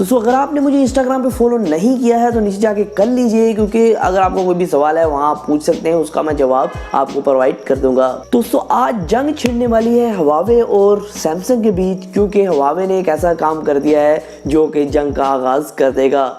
दोस्तों अगर आपने मुझे इंस्टाग्राम पे फॉलो नहीं किया है तो नीचे जाके कर लीजिए, क्योंकि अगर आपको कोई भी सवाल है वहाँ आप पूछ सकते हैं, उसका मैं जवाब आपको प्रोवाइड कर दूंगा। दोस्तों आज जंग छिड़ने वाली है हुआवे और सैमसंग के बीच, क्योंकि हुआवे ने एक ऐसा काम कर दिया है जो कि जंग का आगाज कर देगा।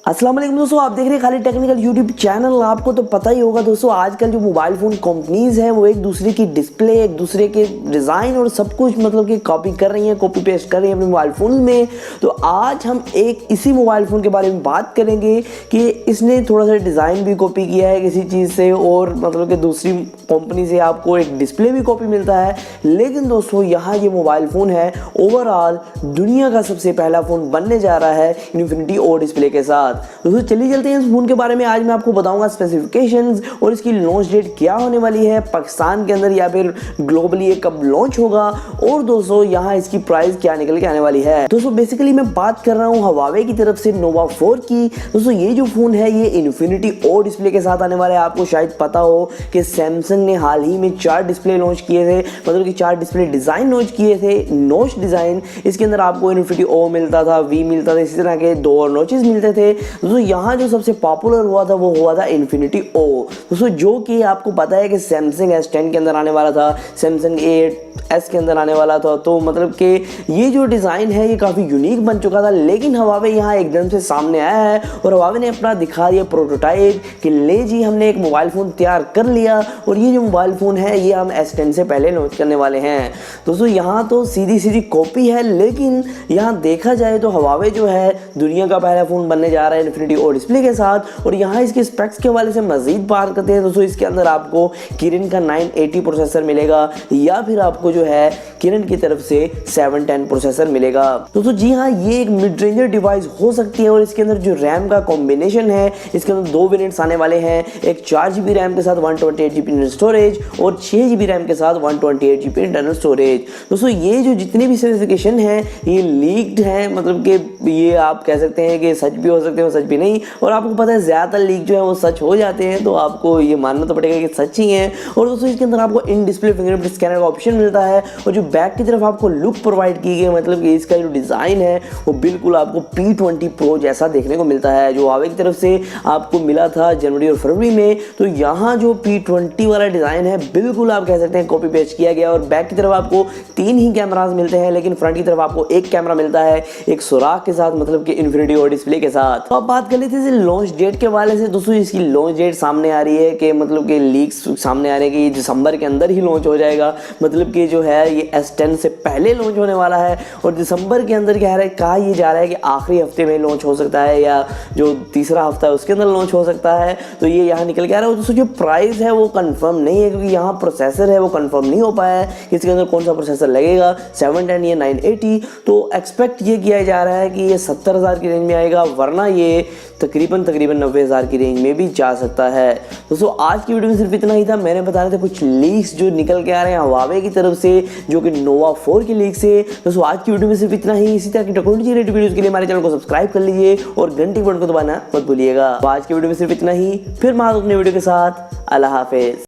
अस्सलाम वालेकुम दोस्तों, आप देख रहे हैं खालिद टेक्निकल यूट्यूब चैनल। आपको तो पता ही होगा दोस्तों, आजकल जो मोबाइल फ़ोन कंपनीज़ हैं वो एक दूसरे की डिस्प्ले, एक दूसरे के डिज़ाइन और सब कुछ मतलब कि कॉपी कर रही हैं, कॉपी पेस्ट कर रही हैं अपने मोबाइल फ़ोन में। तो आज हम एक इसी मोबाइल फ़ोन के बारे में बात करेंगे कि इसने थोड़ा सा डिज़ाइन भी कॉपी किया है किसी चीज़ से, और मतलब कि दूसरी कंपनी से आपको एक डिस्प्ले भी कॉपी मिलता है। लेकिन दोस्तों यहाँ ये मोबाइल फ़ोन है ओवरऑल दुनिया का सबसे पहला फ़ोन बनने जा रहा है इन्फिनिटी ओ डिस्प्ले के साथ। दोस्तों चलिए चलते हैं इस फोन के बारे में। आज मैं आपको बताऊंगा स्पेसिफिकेशंस और इसकी लॉन्च डेट क्या होने वाली है पाकिस्तान के अंदर या फिर ग्लोबली ये कब लॉन्च होगा, और दोस्तों यहाँ इसकी प्राइस क्या निकल के आने वाली है। दोस्तों बेसिकली मैं बात कर रहा हूँ हुआवे की तरफ से नोवा 4 की। दोस्तों ये जो फोन है ये इन्फिनिटी ओ डिस्प्ले के साथ आने वाला है। आपको शायद पता हो कि सैमसंग ने हाल ही में 4 डिस्प्ले लॉन्च किए थे, मतलब कि 4 डिस्प्ले डिजाइन लॉन्च किए थे, नोच डिजाइन। इसके अंदर आपको इन्फिनिटी ओ मिलता था, वी मिलता था, इसी तरह के 2 और नोचेस मिलते थे। दोस्तों यहाँ जो सबसे पॉपुलर हुआ था वो हुआ था इन्फिनिटी ओ दोस्तों, जो कि आपको पता है कि सैमसंग S10 के अंदर आने वाला था, सैमसंग A8s के अंदर आने वाला था। तो मतलब कि ये जो डिज़ाइन है ये काफ़ी यूनिक बन चुका था, लेकिन हुआवे यहाँ एकदम से सामने आया है और हुआवे ने अपना दिखा दिया प्रोटोटाइप कि ले जी हमने एक मोबाइल फ़ोन तैयार कर लिया और ये जो मोबाइल फ़ोन है ये हम S10 से पहले लॉन्च करने वाले हैं। दोस्तों यहाँ तो सीधी सीधी कॉपी है, लेकिन यहाँ देखा जाए तो हुआवे जो है दुनिया का पहला फ़ोन बनने जा रहा है इन्फिनिटी ओ डिस्प्ले के साथ। और यहाँ इसके स्पेक्स के हवाले से मजीद बात करते हैं दोस्तों, इसके अंदर आपको किरण का 980 प्रोसेसर मिलेगा या फिर आपको जो है किरण की तरफ से 710 प्रोसेसर मिलेगा। दोस्तों जी हाँ, ये एक मिड रेंजर डिवाइस हो सकती है और इसके अंदर जो रैम का कॉम्बिनेशन है, इसके अंदर 2 वेरिएंट्स आने वाले हैं, एक 4 GB रैम के साथ 128 GB इंटरनल स्टोरेज और 6 GB रैम के साथ 128 GB इंटरनल स्टोरेज। दोस्तों ये जो जितने भी स्पेसिफिकेशन है ये लीक्ड है, मतलब कि ये आप कह सकते हैं कि सच भी हो सकते हैं, सच भी नहीं। और आपको पता है ज़्यादातर लीक जो है वो सच हो जाते हैं, तो आपको ये मानना तो पड़ेगा कि सच ही है। और दोस्तों इसके अंदर आपको इन डिस्प्ले फिंगरप्रिंट स्कैनर का ऑप्शन मिलता है, और जो बैक की तरफ आपको लुक प्रोवाइड की गई, मतलब कि इसका जो डिज़ाइन है वो बिल्कुल आपको P20 Pro जैसा देखने को मिलता है, जो हुआवे की तरफ से आपको मिला था जनवरी और फरवरी में। तो यहाँ जो P20 वाला डिज़ाइन है बिल्कुल आप कह सकते हैं कॉपी पेस्ट किया गया। और बैक की तरफ आपको 3 ही कैमराज मिलते हैं, लेकिन फ्रंट की तरफ आपको एक कैमरा मिलता है एक सुराख के साथ, मतलब कि इन्फिनिटी ओ डिस्प्ले के साथ। तो अब बात कर लेते हैं लॉन्च डेट के वाले से। दोस्तों इसकी लॉन्च डेट सामने आ रही है कि मतलब कि लीक्स सामने आ रहे हैं कि ये दिसंबर के अंदर ही लॉन्च हो जाएगा, मतलब कि जो है ये S10 से पहले लॉन्च होने वाला है। और दिसंबर के अंदर कहा ये जा रहा है कि आखिरी हफ्ते में लॉन्च हो सकता है या जो तीसरा हफ्ता है उसके अंदर लॉन्च हो सकता है। तो ये यहाँ निकल के आ रहा है। दोस्तों जो प्राइस है वो कंफर्म नहीं है, क्योंकि यहाँ प्रोसेसर है वो कंफर्म नहीं हो पाया है कि इसके अंदर कौन सा प्रोसेसर लगेगा, 710 या 980। तो एक्सपेक्ट ये किया जा रहा है कि ये 70,000 की रेंज में आएगा, वरना ये तकरीबन 90,000 की रेंज में भी जा सकता है। दोस्तों आज की वीडियो में सिर्फ इतना ही था। मैंने बता रहे थे कुछ लीक्स जो निकल के आ रहे हैं हुआवे की तरफ से, जो कि नोवा 4 की लीक से। दोस्तों आज की वीडियो में सिर्फ इतना ही। इसी तरह की टेक्नोलॉजी रिलेटेड वीडियोस के लिए हमारे चैनल को सब्सक्राइब कर लीजिए और घंटी बटन को दबाना मत भूलिएगा। आज की वीडियो में सिर्फ इतना ही, फिर मिलते हैं अपने वीडियो के साथ। अल्लाह हाफिज।